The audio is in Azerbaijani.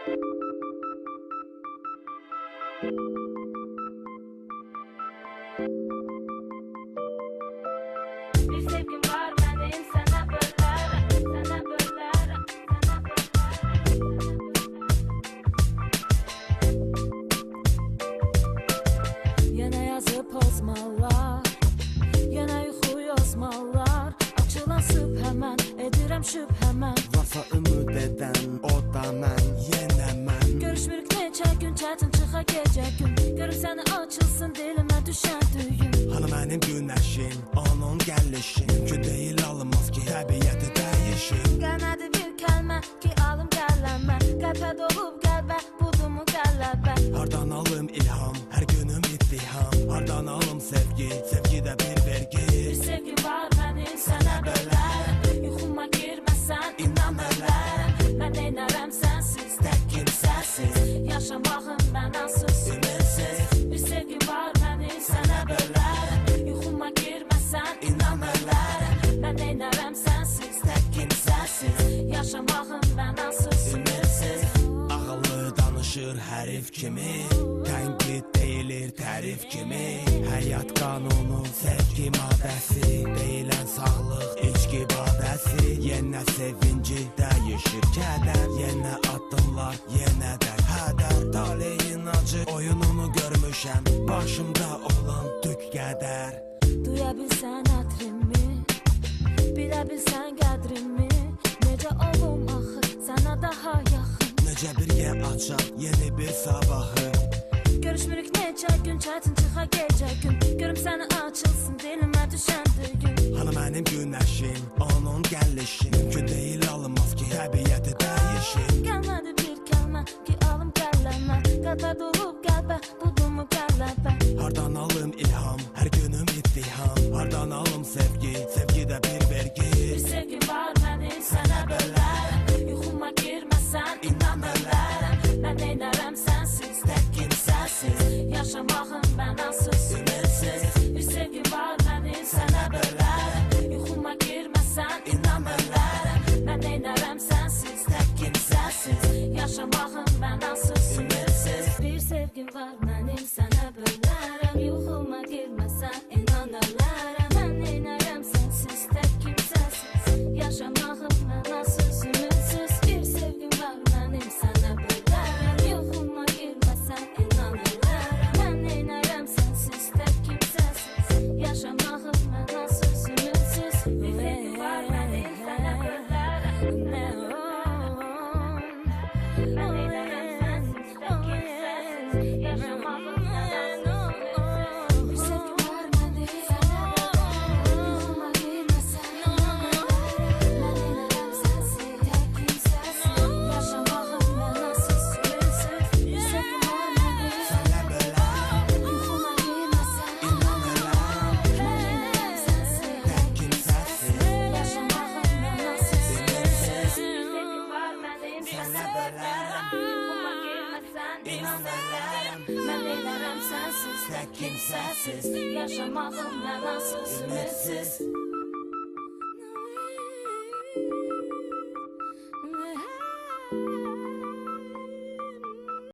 Bir sevgim var benim sana bölerim, sana bölerim, sana bölerim. Yine yazıp pozmalar, yine yuxu yazmalar. Açılan sübh hemen, edirəm şübh hemen. Varsa ümid edən, o da mən, yenə mən. Görüşmürük neçə gün, çətin çıxa gecə gün. Görüm səni açılsın dilimə düşən düyün. Hanı mənim günəşim, onun gəlişin. Mümkün deyil alınmaz ki, təbiyyəti dəyişir. Gəlmədi bir kəlmə ki, alım qələmə. Qəlbə dolub qəlbə, budumu qələbə. Hardan alım ilham, hər günüm ittiham. Hardan alım sevgi, sevgidə bir vergi. Bir sevgim var mənim sənə bölərəm. Yuxuma girməsən inan ölərəm. Mən neynərəm sənsiz, tək kimsəsiz. Yaşamağım mənasız, ümidsiz. Bir sevgim var mənim sənə bölərəm. Yuxuma girməsən inan ölərəm. Mən neynərəm sənsiz, tək kimsəsiz. Yaşamağım mənasız, ümidsiz. Ağıllı danışır hərif kimi, tənqid deyilir tərif kimi. Həyat qanunu, sevgi maddəsi, deyilən sağlıq, içki badəsi. Yenə sevinci, dəyişir kədər, yenə addımlar, yenə də hədər. Taleyin acı oyununu görmüşəm, başımda olan tük qədər. Duya bilsən ətrimi, bilə bilsən qədrimi. Necə olum axı, sənə daha yaxın. Necə birgə açaq yeni bir sabahı. Görüşmürük neçə gün, çətin çıxa gecə gün. Görüm səni açılsın dilimə düşən düyün. Hanı mənim günəşim, onun gəlişin. Mümkün deyil alınmaz ki, təbiyyəti dəyişir. Gəlmədi bir kəlmə ki, alım qələmə. Qəlbə dolub qəlbə, budumu qələbə. Hardan alım ilham, hər günüm ittiham. Hardan alım sevgi, sevgidə bir vergi. Bir sevgim var mənim sənə bölərəm. Yuxuma girməsən inan ölərəm. Mən neynərəm sənsiz, tək kimsəsiz. Yaşamağım mənasız, ümidsiz. Bir sevgim var mənim sənə bölərəm. Yuxuma girməsən inan ölərəm. Mən neynərəm sənsiz, tək kimsəsiz. Yaşamağım mənasız, ümidsiz. Bir sevgim var mənim sənə bölərəm. Yuxuma girməsən inan ölərəm. Mən neynərəm sənsiz, tək kimsəsiz. Yaşamağım mənasız, ümidsiz. Bir sevgim var mənim sənə bölərəm. Yuxuma girməsən inan ölərəm. Mən neynərəm sənsiz, tək kimsəsiz. Yaşamağım mənasız, ümidsiz. Bir sevgim var mənim sənə bölərəm. Mən neynərəm sənsiz, tək kimsəsiz. Yaşamağım mənasız, ümidsiz. Bir sevgim var mənim sənə bölərəm. Yuxuma girməsən inan ölərəm. Mən neynərəm sənsiz, tək kimsəsiz. Yaşamağım mənasız, ümidsiz. Bir sevgim var mənim sənə bölərəm. Yuxuma girməsən inan ölərəm. Mən neynərəm sənsiz, tək kimsəsiz. Yaşamağım mənasız, ümidsiz. Bir sevgim var mənim sənə bölərəm. Yuxuma girməsən inan ölərəm. Mən neynərəm sənsiz, tək kimsəsiz. Yaşamağım mənasız, ümidsiz.